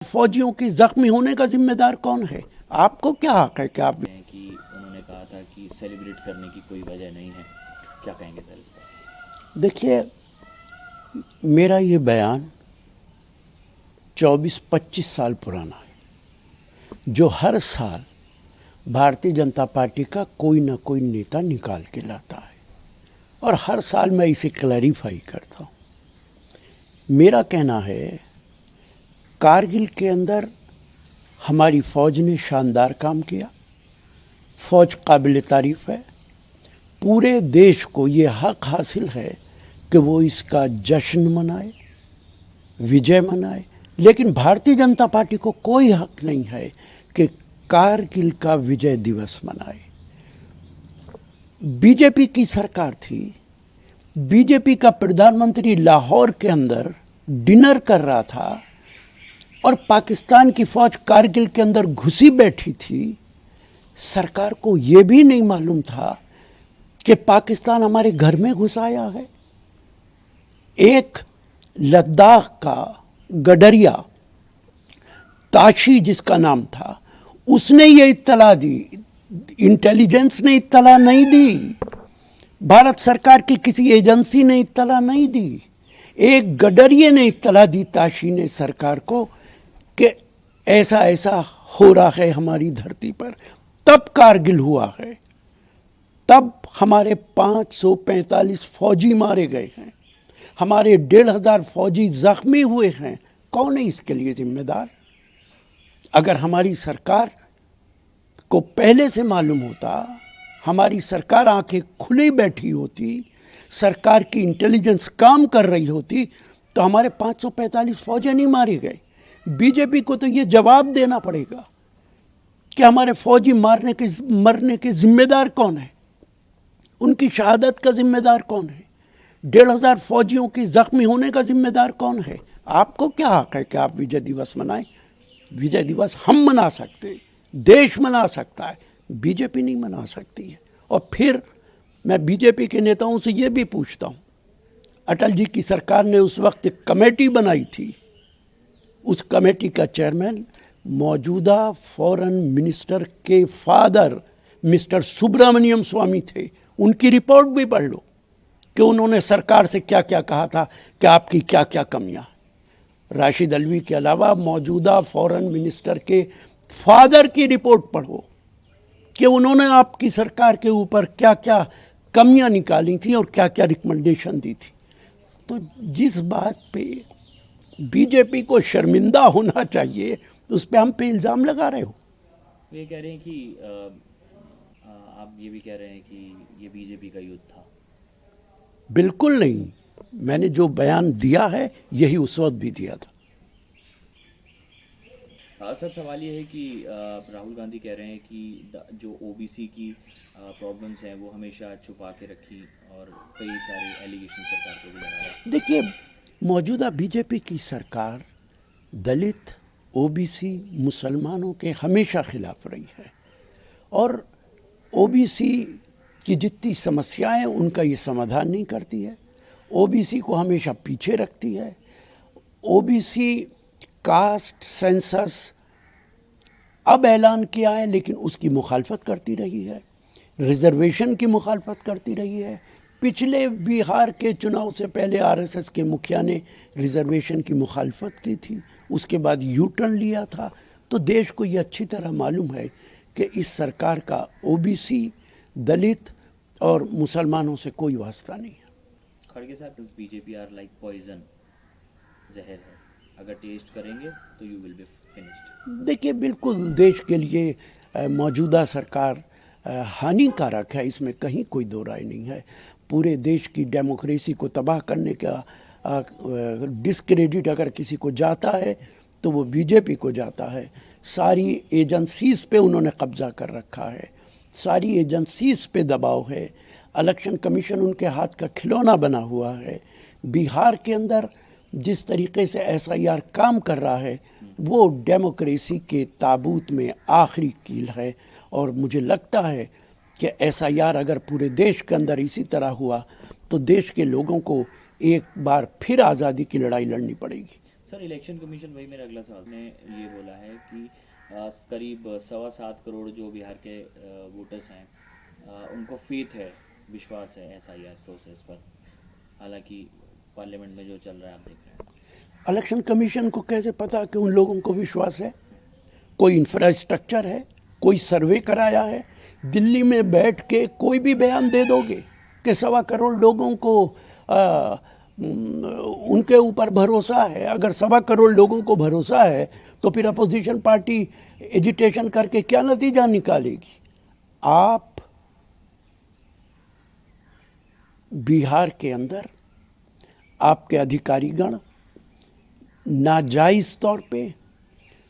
फौजियों के जख्मी होने का जिम्मेदार कौन है? आपको क्या हक है कि आप कि उन्होंने कहा था कि सेलिब्रेट करने की कोई वजह नहीं है, क्या कहेंगे सर इस पर? देखिए, मेरा ये बयान 24-25 साल पुराना है, जो हर साल भारतीय जनता पार्टी का कोई ना कोई नेता निकाल के लाता है और हर साल मैं इसे क्लैरिफाई करता हूँ। मेरा कहना है, कारगिल के अंदर हमारी फौज ने शानदार काम किया। फौज काबिल तारीफ है। पूरे देश को ये हक हासिल है कि वो इसका जश्न मनाए, विजय मनाए, लेकिन भारतीय जनता पार्टी को कोई हक नहीं है कि कारगिल का विजय दिवस मनाए। बीजेपी की सरकार थी, बीजेपी का प्रधानमंत्री लाहौर के अंदर डिनर कर रहा था और पाकिस्तान की फौज कारगिल के अंदर घुसी बैठी थी। सरकार को यह भी नहीं मालूम था कि पाकिस्तान हमारे घर में घुस आया है। एक लद्दाख का गडरिया, ताशी जिसका नाम था, उसने ये इत्तला दी, इंटेलिजेंस ने इत्तला नहीं दी, भारत सरकार की किसी एजेंसी ने इत्तला नहीं दी। एक गडरिये ने इत्तला दी ताशी ने सरकार को कि ऐसा ऐसा हो रहा है हमारी धरती पर। तब कारगिल हुआ है, तब हमारे 545 फौजी मारे गए हैं, हमारे 1500 फौजी जख्मी हुए हैं। कौन है इसके लिए जिम्मेदार? अगर हमारी सरकार को पहले से मालूम होता, हमारी सरकार आंखें खुली बैठी होती, सरकार की इंटेलिजेंस काम कर रही होती, तो हमारे 545 फौजी नहीं मारे गए। बीजेपी को तो ये जवाब देना पड़ेगा कि हमारे फौजी मरने के जिम्मेदार कौन है, उनकी शहादत का जिम्मेदार कौन है, 1500 फौजियों के जख्मी होने का जिम्मेदार कौन है। आपको क्या हक है कि आप विजय दिवस मनाएं? विजय दिवस हम मना सकते, देश मना सकता है, बीजेपी नहीं मना सकती है। और फिर मैं बीजेपी के नेताओं से यह भी पूछता हूं, अटल जी की सरकार ने उस वक्त एक कमेटी बनाई थी, उस कमेटी का चेयरमैन मौजूदा फॉरेन मिनिस्टर के फादर मिस्टर सुब्रमण्यम स्वामी थे। उनकी रिपोर्ट भी पढ़ लो कि उन्होंने सरकार से क्या क्या कहा था कि आपकी क्या क्या कमियां। राशिद अल्वी के अलावा मौजूदा फॉरेन मिनिस्टर के फादर की रिपोर्ट पढ़ो कि उन्होंने आपकी सरकार के ऊपर क्या क्या कमियां निकाली थी और क्या क्या रिकमेंडेशन दी थी। तो जिस बात पे बीजेपी को शर्मिंदा होना चाहिए, उस पे हम पे इल्ज़ाम लगा रहे हो। ये कह रहे हैं कि आप ये भी कह रहे हैं कि ये बीजेपी का युद्ध था। बिल्कुल नहीं, मैंने जो बयान दिया है यही उस वक्त भी दिया था। सर, सवाल ये है कि राहुल गांधी कह रहे हैं कि जो ओबीसी की प्रॉब्लम्स हैं वो हमेशा छुपा के रखी और कई सारे एलिगेशन सरकार को भी लगा रहे हैं। देखिए, मौजूदा बीजेपी की सरकार दलित, ओबीसी, मुसलमानों के हमेशा खिलाफ रही है और ओबीसी की जितनी समस्याएं उनका ये समाधान नहीं करती है, ओबीसी को हमेशा पीछे रखती है। ओबीसी कास्ट सेंसस अब ऐलान किया है लेकिन उसकी मुखालफत करती रही है, रिजर्वेशन की मुखालफत करती रही है। पिछले बिहार के चुनाव से पहले आरएसएस के मुखिया ने रिजर्वेशन की मुखालफत की थी, उसके बाद यू टर्न लिया था। तो देश को ये अच्छी तरह मालूम है कि इस सरकार का ओबीसी, दलित और मुसलमानों से कोई वास्ता नहीं है। खड़गे साहब, बीजेपी आर लाइक पॉइजन, जहर है, अगर टेस्ट करेंगे तो यू विल बी फिनिश्ड। देखिए, बिल्कुल देश के लिए मौजूदा सरकार हानिकारक है, इसमें कहीं कोई दो राय नहीं है। पूरे देश की डेमोक्रेसी को तबाह करने का डिस्क्रेडिट अगर किसी को जाता है तो वो बीजेपी को जाता है। सारी एजेंसीज पे उन्होंने कब्जा कर रखा है, सारी एजेंसीज पे दबाव है, इलेक्शन कमीशन उनके हाथ का खिलौना बना हुआ है। बिहार के अंदर जिस तरीके से एसआईआर काम कर रहा है वो डेमोक्रेसी के ताबूत में आखिरी कील है और मुझे लगता है कि एसआईआर अगर पूरे देश के अंदर इसी तरह हुआ तो देश के लोगों को एक बार फिर आज़ादी की लड़ाई लड़नी पड़ेगी। सर इलेक्शन कमीशन, वही मेरा अगला सवाल, ने ये बोला है कि करीब 7.25 करोड़ जो बिहार के वोटर्स हैं, उनको फेथ है, विश्वास है एसआईआर प्रोसेस पर। हालांकि पार्लियामेंट में जो चल रहा है आप देख रहे हैं। इलेक्शन कमीशन को कैसे पता कि उन लोगों को विश्वास है? कोई इंफ्रास्ट्रक्चर है? कोई सर्वे कराया है? दिल्ली में बैठ के कोई भी बयान दे दोगे कि 1.25 करोड़ लोगों को उनके ऊपर भरोसा है। अगर 1.25 करोड़ लोगों को भरोसा है तो फिर अपोजिशन पार्टी एजिटेशन करके क्या नतीजा निकालेगी? आप बिहार के अंदर आपके अधिकारीगण नाजायज तौर पे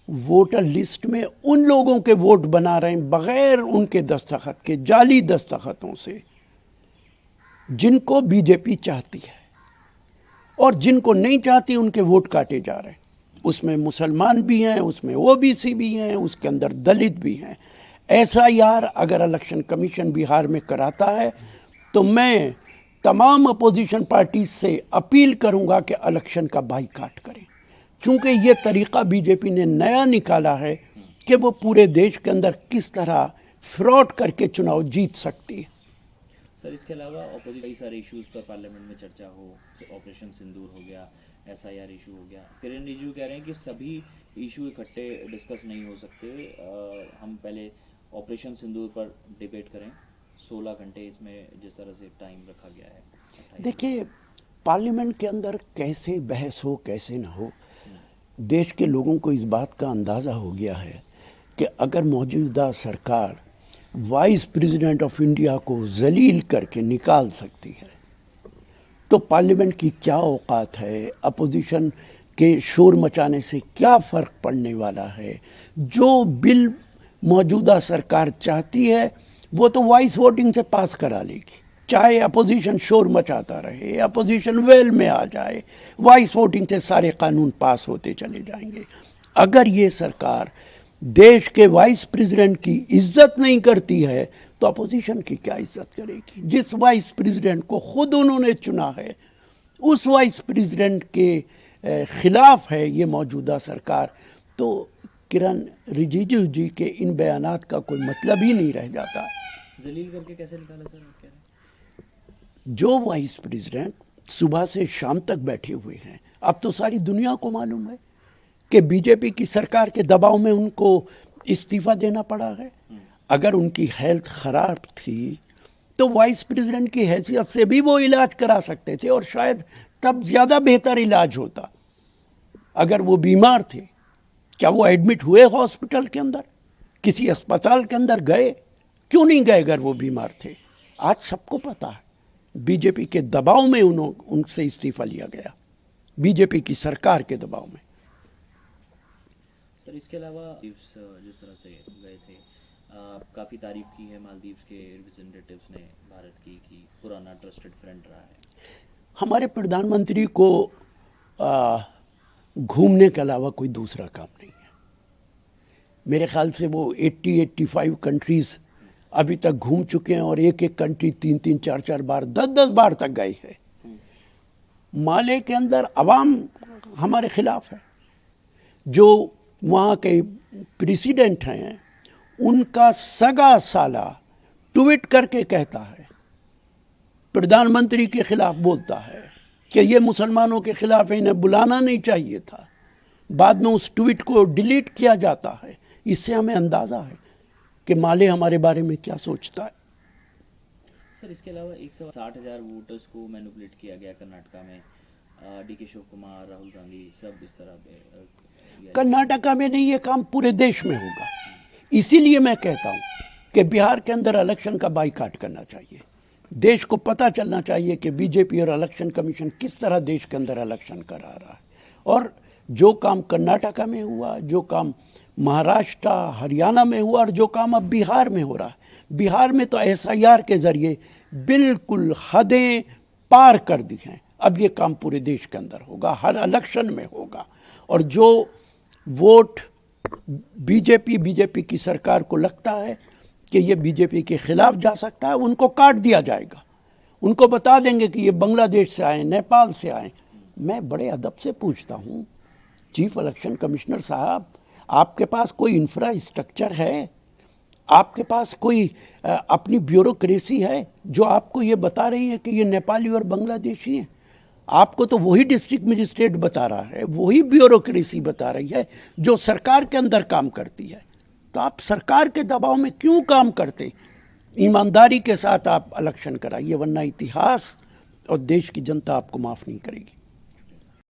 वोटर लिस्ट में उन लोगों के वोट बना रहे हैं बगैर उनके दस्तखत के, जाली दस्तखतों से, जिनको बीजेपी चाहती है, और जिनको नहीं चाहती उनके वोट काटे जा रहे हैं। उसमें मुसलमान भी हैं, उसमें ओबीसी भी हैं, उसके अंदर दलित भी हैं। एसआईआर अगर इलेक्शन कमीशन बिहार में कराता है तो मैं तमाम अपोजिशन पार्टी से अपील करूंगा कि इलेक्शन का बाइकाट करें, चूंकि ये तरीका बीजेपी ने नया निकाला है कि वो पूरे देश के अंदर किस तरह फ्रॉड करके चुनाव जीत सकती है। सर इसके अलावा ऑपोजिट कई सारे इश्यूज पर पार्लियामेंट में चर्चा हो, तो ऑपरेशन सिंदूर हो गया, एसआईआर इशू हो गया। किरण रिजिजू कह रहे हैं कि सभी इशू इकट्ठे डिस्कस नहीं हो सकते, हम पहले ऑपरेशन सिंदूर पर डिबेट करें। 16 घंटे इसमें जिस तरह से टाइम रखा गया है। 28 देखिए, पार्लियामेंट के अंदर कैसे बहस हो कैसे ना हो, देश के लोगों को इस बात का अंदाज़ा हो गया है कि अगर मौजूदा सरकार वाइस प्रेसिडेंट ऑफ इंडिया को जलील करके निकाल सकती है तो पार्लियामेंट की क्या औकात है, अपोजिशन के शोर मचाने से क्या फ़र्क पड़ने वाला है। जो बिल मौजूदा सरकार चाहती है वो तो वॉइस वोटिंग से पास करा लेगी, चाहे अपोजिशन शोर मचाता रहे, अपोजिशन वेल में आ जाए, वॉइस वोटिंग से सारे कानून पास होते चले जाएंगे। अगर ये सरकार देश के वाइस प्रेसिडेंट की इज्जत नहीं करती है तो अपोजिशन की क्या इज्जत करेगी? जिस वाइस प्रेसिडेंट को खुद उन्होंने चुना है उस वाइस प्रेसिडेंट के खिलाफ है ये मौजूदा सरकार, तो किरण रिजिजू जी के इन बयानात का कोई मतलब ही नहीं रह जाता। जलील करके कैसे निकाला सर, आप कह रहे हैं? जो वाइस प्रेसिडेंट सुबह से शाम तक बैठे हुए हैं, अब तो सारी दुनिया को मालूम है कि बीजेपी की सरकार के दबाव में उनको इस्तीफा देना पड़ा है। अगर उनकी हेल्थ खराब थी तो वाइस प्रेसिडेंट की हैसियत से भी वो इलाज करा सकते थे और शायद तब ज़्यादा बेहतर इलाज होता। अगर वो बीमार थे, क्या वो एडमिट हुए हॉस्पिटल के अंदर, किसी अस्पताल के अंदर गए? क्यों नहीं गए अगर वो बीमार थे? आज सबको पता है बीजेपी के दबाव में उनसे इस्तीफा लिया गया, बीजेपी की सरकार के दबाव में। सर इसके अलावा जिस तरह से गए थे, काफ़ी तारीफ की है मालदीव्स के रिप्रेजेंटेटिव्स ने भारत की कि पुराना ट्रस्टेड फ्रेंड रहा है। हमारे प्रधानमंत्री को घूमने के अलावा कोई दूसरा काम नहीं है। मेरे ख्याल से वो 80-85 कंट्रीज़ अभी तक घूम चुके हैं और एक एक कंट्री 3-3, 4-4 बार, 10-10 बार तक गए हैं। माले के अंदर अवाम हमारे खिलाफ है। जो वहाँ के प्रेसिडेंट हैं उनका सगा साला ट्वीट करके कहता है, प्रधानमंत्री के खिलाफ बोलता है कि ये मुसलमानों के खिलाफ है, इन्हें बुलाना नहीं चाहिए था। बाद में उस ट्वीट को डिलीट किया जाता है। इससे हमें अंदाज़ा है कि माले हमारे बारे में क्या सोचता है। सर इसके अलावा 160,000 वोटर्स को मैनिपुलेट किया गया कर्नाटका में। डीके शिव कुमार, राहुल गांधी सब इस तरह। कर्नाटका में नहीं, ये काम पूरे देश में होगा। इसीलिए मैं कहता हूँ कि बिहार के अंदर इलेक्शन का बाइकाट करना चाहिए। देश को पता चलना चाहिए कि बीजेपी और इलेक्शन कमीशन किस तरह देश के अंदर इलेक्शन करा रहा है। और जो काम कर्नाटका में हुआ, जो काम महाराष्ट्र, हरियाणा में हुआ और जो काम अब बिहार में हो रहा है, बिहार में तो एसआईआर के जरिए बिल्कुल हदें पार कर दी हैं। अब ये काम पूरे देश के अंदर होगा, हर इलेक्शन में होगा। और जो वोट बीजेपी की सरकार को लगता है कि ये बीजेपी के खिलाफ जा सकता है, उनको काट दिया जाएगा। उनको बता देंगे कि ये बांग्लादेश से आए, नेपाल से आए। मैं बड़े अदब से पूछता हूँ चीफ इलेक्शन कमिश्नर साहब, आपके पास कोई इंफ्रास्ट्रक्चर है? आपके पास कोई अपनी ब्यूरोक्रेसी है जो आपको ये बता रही है कि ये नेपाली और बांग्लादेशी हैं? आपको तो वही डिस्ट्रिक्ट मजिस्ट्रेट बता रहा है, वही ब्यूरोक्रेसी बता रही है जो सरकार के अंदर काम करती है। तो आप सरकार के दबाव में क्यों काम करते? ईमानदारी के साथ आप इलेक्शन कराइए, वरना इतिहास और देश की जनता आपको माफ नहीं करेगी।